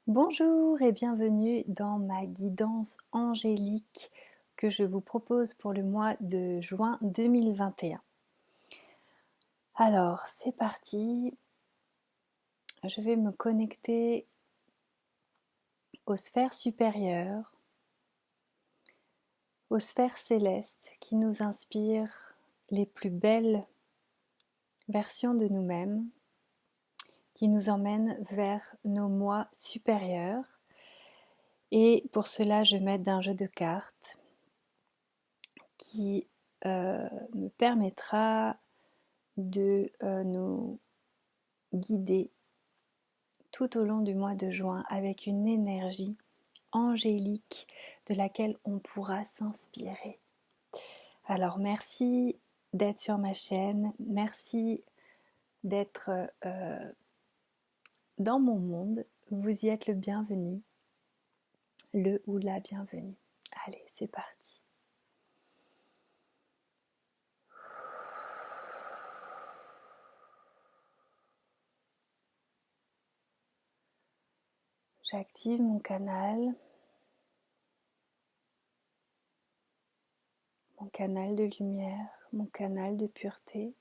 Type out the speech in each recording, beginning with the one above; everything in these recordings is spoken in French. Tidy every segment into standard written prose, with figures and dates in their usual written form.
Bonjour et bienvenue dans ma guidance angélique que je vous propose pour le mois de juin 2021. Alors, c'est parti. Je vais me connecter aux sphères supérieures, aux sphères célestes qui nous inspirent les plus belles versions de nous-mêmes, qui nous emmènent vers nos moi supérieurs. Et pour cela, je m'aide d'un jeu de cartes qui me permettra de nous guider tout au long du mois de juin avec une énergie angélique de laquelle on pourra s'inspirer. Alors merci d'être sur ma chaîne, merci d'être dans mon monde, vous y êtes le bienvenu, le ou la bienvenue. Allez, c'est parti. J'active mon canal de lumière, mon canal de pureté,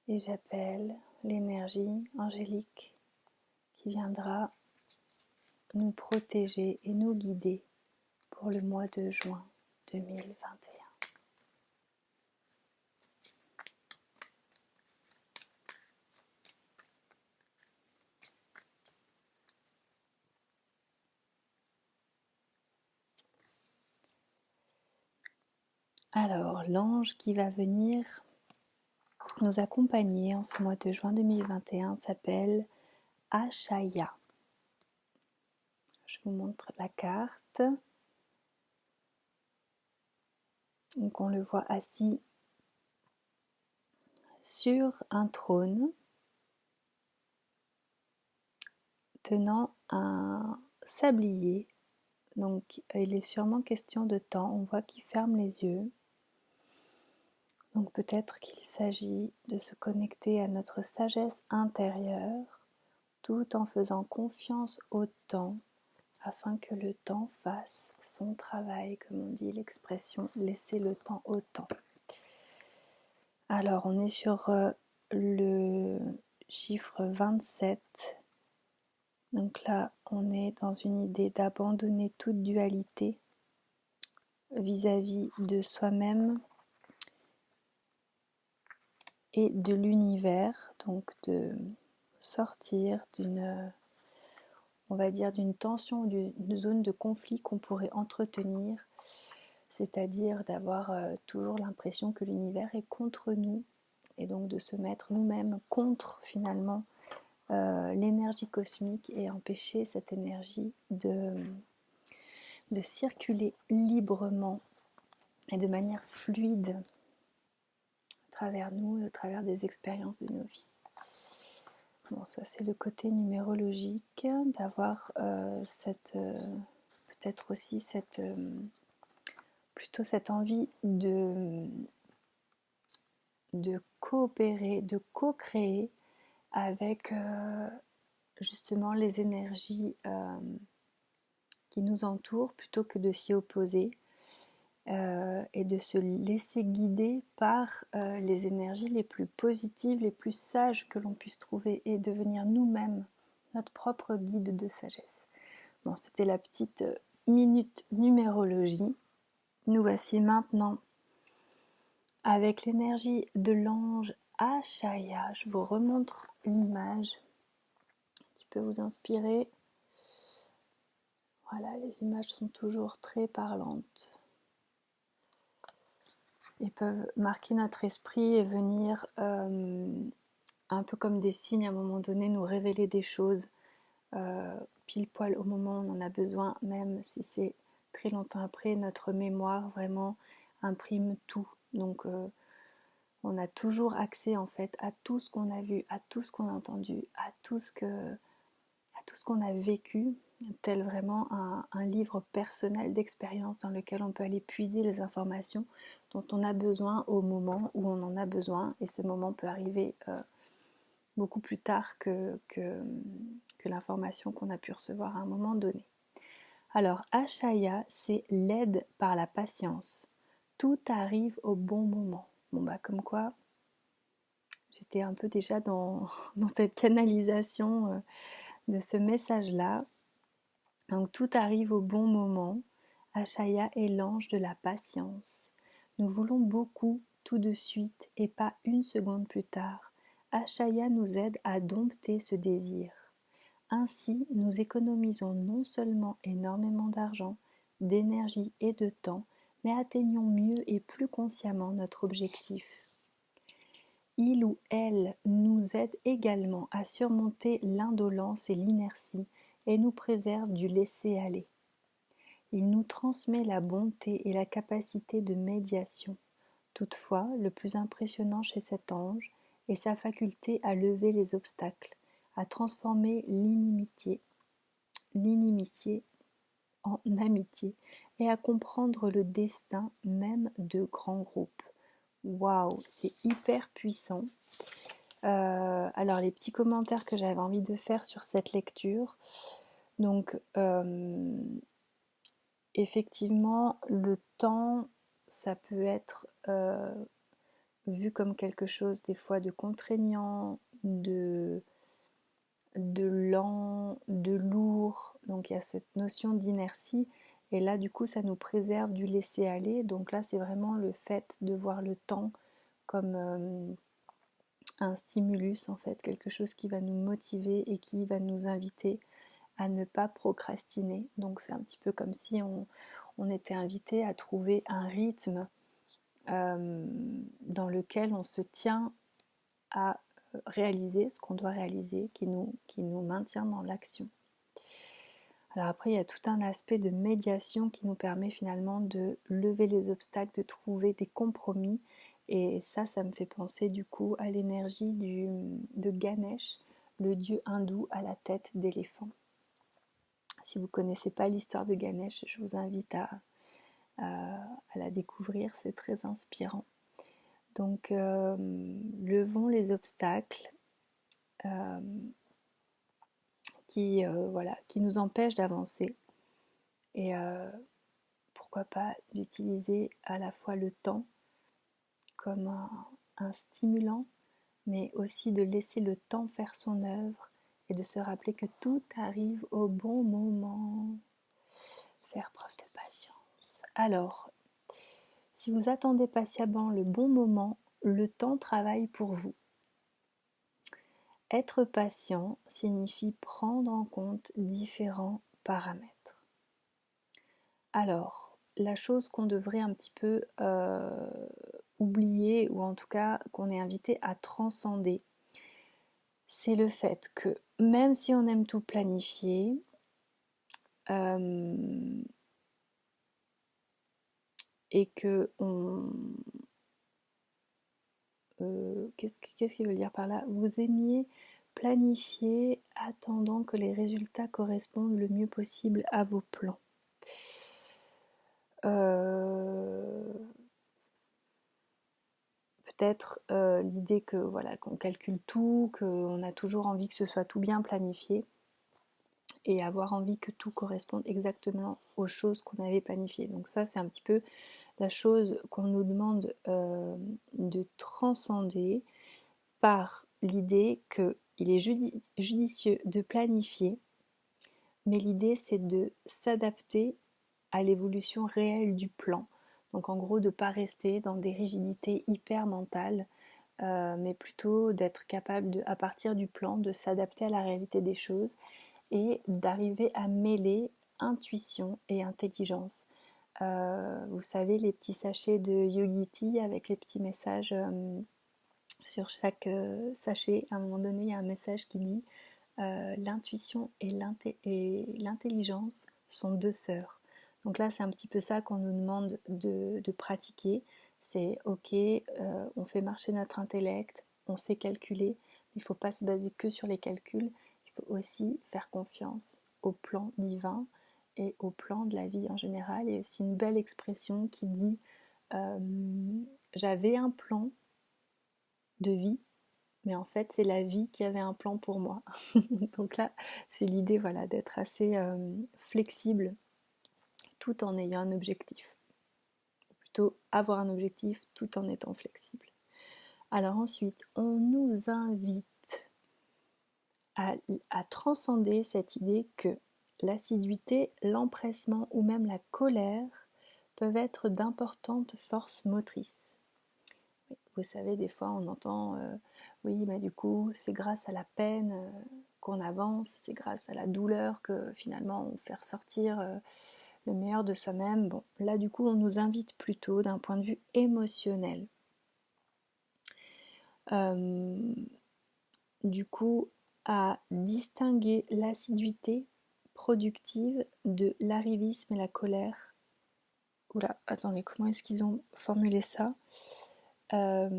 et j'appelle l'énergie angélique qui viendra nous protéger et nous guider pour le mois de juin 2021. Alors, l'ange qui va venir nous accompagner en ce mois de juin 2021 s'appelle Ashaya. Je vous montre la carte. Donc, on le voit assis sur un trône, tenant un sablier. Donc, il est sûrement question de temps. On voit qu'il ferme les yeux. Donc peut-être qu'il s'agit de se connecter à notre sagesse intérieure tout en faisant confiance au temps afin que le temps fasse son travail, comme on dit l'expression laisser le temps au temps. Alors on est sur le chiffre 27. Donc là on est dans une idée d'abandonner toute dualité vis-à-vis de soi-même et de l'univers, donc de sortir d'une, on va dire, d'une tension, d'une zone de conflit qu'on pourrait entretenir, c'est-à-dire d'avoir toujours l'impression que l'univers est contre nous, et donc de se mettre nous-mêmes contre finalement l'énergie cosmique et empêcher cette énergie de circuler librement et de manière fluide à travers nous et au travers des expériences de nos vies. Bon, ça c'est le côté numérologique, d'avoir peut-être aussi plutôt cette envie de coopérer, de co-créer avec justement les énergies qui nous entourent plutôt que de s'y opposer. Et de se laisser guider par les énergies les plus positives, les plus sages que l'on puisse trouver, et devenir nous-mêmes notre propre guide de sagesse. Bon, c'était la petite minute numérologie. Nous voici maintenant avec l'énergie de l'ange Ashaya. Je vous remontre l'image qui peut vous inspirer. Voilà, les images sont toujours très parlantes et peuvent marquer notre esprit et venir un peu comme des signes à un moment donné, nous révéler des choses pile poil au moment où on en a besoin, même si c'est très longtemps après. Notre mémoire vraiment imprime tout, donc on a toujours accès en fait à tout ce qu'on a vu, à tout ce qu'on a entendu, à tout ce qu'on a vécu, tel vraiment un livre personnel d'expérience dans lequel on peut aller puiser les informations dont on a besoin au moment où on en a besoin, et ce moment peut arriver beaucoup plus tard que l'information qu'on a pu recevoir à un moment donné. Alors, Ashaya, c'est l'aide par la patience. Tout arrive au bon moment. Bon, bah, comme quoi, j'étais un peu déjà dans cette canalisation de ce message-là. Donc, tout arrive au bon moment. Ashaya est l'ange de la patience. Nous voulons beaucoup tout de suite et pas une seconde plus tard. Ashaya nous aide à dompter ce désir. Ainsi, nous économisons non seulement énormément d'argent, d'énergie et de temps, mais atteignons mieux et plus consciemment notre objectif. Il ou elle nous aide également à surmonter l'indolence et l'inertie et nous préserve du laisser-aller. Il nous transmet la bonté et la capacité de médiation. Toutefois, le plus impressionnant chez cet ange est sa faculté à lever les obstacles, à transformer l'inimitié en amitié et à comprendre le destin même de grands groupes. Waouh, c'est hyper puissant. Alors les petits commentaires que j'avais envie de faire sur cette lecture. Donc effectivement, le temps, ça peut être vu comme quelque chose des fois de contraignant, de lent, de lourd. Donc il y a cette notion d'inertie. Et là, du coup, ça nous préserve du laisser-aller. Donc là, c'est vraiment le fait de voir le temps comme un stimulus, en fait, quelque chose qui va nous motiver et qui va nous inviter à ne pas procrastiner. Donc c'est un petit peu comme si on était invité à trouver un rythme dans lequel on se tient à réaliser ce qu'on doit réaliser, qui nous maintient dans l'action. Alors après, il y a tout un aspect de médiation qui nous permet finalement de lever les obstacles, de trouver des compromis. Et ça me fait penser du coup à l'énergie de Ganesh, le dieu hindou à la tête d'éléphant. Si vous ne connaissez pas l'histoire de Ganesh, je vous invite à la découvrir, c'est très inspirant. Donc, levons les obstacles qui nous empêchent d'avancer. Et pourquoi pas d'utiliser à la fois le temps comme un stimulant, mais aussi de laisser le temps faire son œuvre et de se rappeler que tout arrive au bon moment. Faire preuve de patience. Alors, si vous attendez patiemment le bon moment, le temps travaille pour vous. Être patient signifie prendre en compte différents paramètres. Alors, la chose qu'on devrait un petit peu oublier, ou en tout cas qu'on est invité à transcender, c'est le fait que même si on aime tout planifier, et que qu'est-ce qu'il veut dire par là? Vous aimiez planifier attendant que les résultats correspondent le mieux possible à vos plans. Peut-être l'idée que qu'on calcule tout, qu'on a toujours envie que ce soit tout bien planifié et avoir envie que tout corresponde exactement aux choses qu'on avait planifiées. Donc ça, c'est un petit peu la chose qu'on nous demande de transcender par l'idée qu'il est judicieux de planifier, mais l'idée c'est de s'adapter à l'évolution réelle du plan. Donc en gros de ne pas rester dans des rigidités hyper mentales, mais plutôt d'être capable à partir du plan, de s'adapter à la réalité des choses et d'arriver à mêler intuition et intelligence. Vous savez, les petits sachets de Yogi avec les petits messages sur chaque sachet. À un moment donné, il y a un message qui dit l'intuition et l'intelligence sont deux sœurs. Donc là, c'est un petit peu ça qu'on nous demande de pratiquer. C'est ok, on fait marcher notre intellect, on sait calculer, mais il ne faut pas se baser que sur les calculs. Il faut aussi faire confiance au plan divin et au plan de la vie en général. Il y a aussi une belle expression qui dit j'avais un plan de vie, mais en fait c'est la vie qui avait un plan pour moi. Donc là, c'est l'idée, voilà, d'être assez flexible tout en ayant un objectif. Plutôt avoir un objectif tout en étant flexible. Alors ensuite, on nous invite à transcender cette idée que l'assiduité, l'empressement ou même la colère peuvent être d'importantes forces motrices. Vous savez, des fois on entend oui, mais du coup c'est grâce à la peine qu'on avance, c'est grâce à la douleur que finalement on fait ressortir le meilleur de soi-même. Bon, là du coup on nous invite plutôt d'un point de vue émotionnel. Du coup, à distinguer l'assiduité productive de l'arrivisme et la colère. Oula, attendez, comment est-ce qu'ils ont formulé ça? Alors,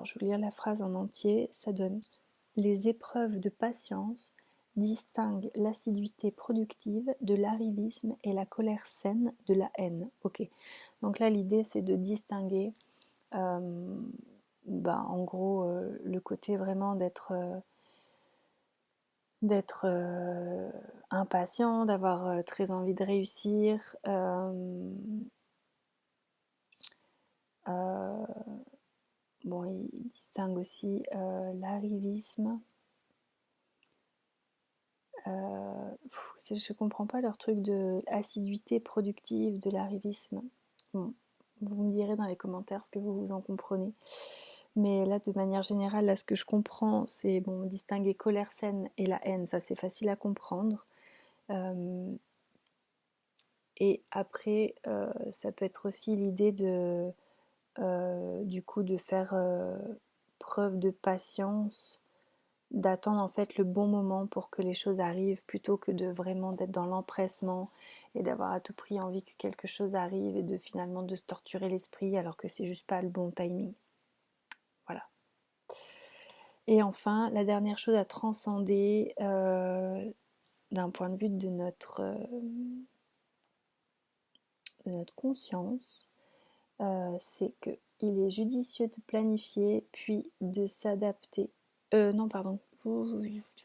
je vais lire la phrase en entier. Ça donne: les épreuves de patience distinguent l'assiduité productive de l'arrivisme et la colère saine de la haine. Ok, donc là l'idée c'est de distinguer en gros le côté vraiment d'être impatient, d'avoir très envie de réussir. Bon, il distingue aussi l'arrivisme. Je comprends pas leur truc de assiduité productive de l'arrivisme. Bon, vous me direz dans les commentaires ce que vous en comprenez. Mais là, de manière générale, là, ce que je comprends, c'est bon, distinguer colère saine et la haine, ça c'est facile à comprendre. Et après, ça peut être aussi l'idée de, du coup, de faire preuve de patience, d'attendre en fait le bon moment pour que les choses arrivent, plutôt que de vraiment d'être dans l'empressement et d'avoir à tout prix envie que quelque chose arrive et de finalement de se torturer l'esprit alors que c'est juste pas le bon timing. Voilà. Et enfin, la dernière chose à transcender d'un point de vue de notre conscience, c'est qu'il est judicieux de planifier puis de s'adapter. Non, pardon,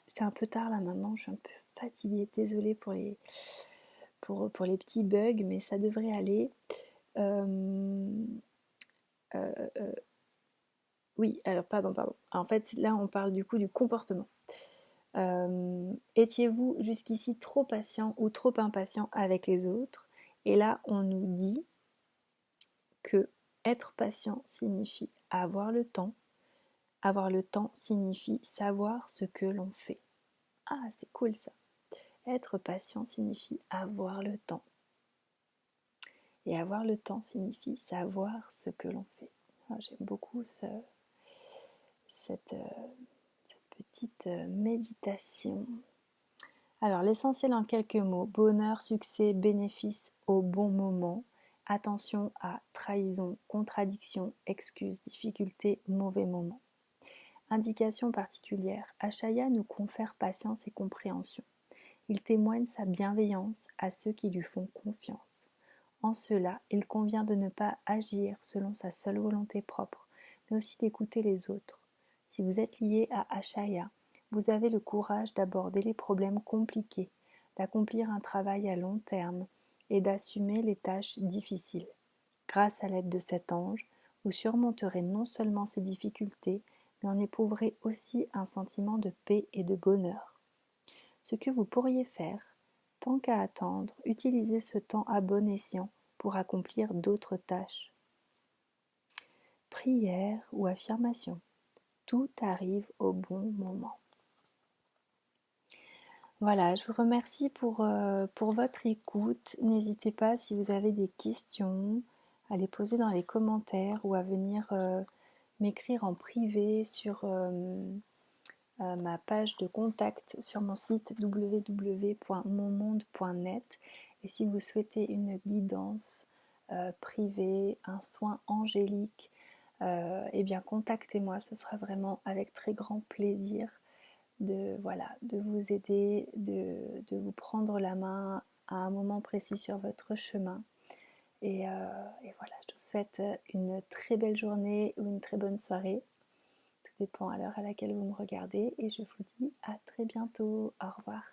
c'est un peu tard là maintenant, je suis un peu fatiguée, désolée pour les petits bugs, mais ça devrait aller. Oui, alors pardon. En fait, là on parle du coup du comportement. Étiez-vous jusqu'ici trop patient ou trop impatient avec les autres? Et là, on nous dit que être patient signifie avoir le temps. Avoir le temps signifie savoir ce que l'on fait. Ah, c'est cool ça. Être patient signifie avoir le temps. Et avoir le temps signifie savoir ce que l'on fait. Ah, j'aime beaucoup cette petite méditation. Alors, l'essentiel en quelques mots: bonheur, succès, bénéfice au bon moment. Attention à trahison, contradiction, excuse, difficulté, mauvais moment. Indication particulière: Achaya nous confère patience et compréhension. Il témoigne sa bienveillance à ceux qui lui font confiance. En cela, il convient de ne pas agir selon sa seule volonté propre, mais aussi d'écouter les autres. Si vous êtes lié à Achaya, vous avez le courage d'aborder les problèmes compliqués, d'accomplir un travail à long terme et d'assumer les tâches difficiles. Grâce à l'aide de cet ange, vous surmonterez non seulement ces difficultés, mais en éprouverez aussi un sentiment de paix et de bonheur. Ce que vous pourriez faire, tant qu'à attendre, utilisez ce temps à bon escient pour accomplir d'autres tâches. Prière ou affirmation. Tout arrive au bon moment. Voilà, je vous remercie pour votre écoute. N'hésitez pas, si vous avez des questions, à les poser dans les commentaires ou à venir m'écrire en privé sur ma page de contact sur mon site www.monmonde.net. Et si vous souhaitez une guidance privée, un soin angélique, eh bien contactez-moi, ce sera vraiment avec très grand plaisir de vous aider, de vous prendre la main à un moment précis sur votre chemin. Et voilà, je vous souhaite une très belle journée ou une très bonne soirée. dépend à l'heure à laquelle vous me regardez et je vous dis à très bientôt. Au revoir.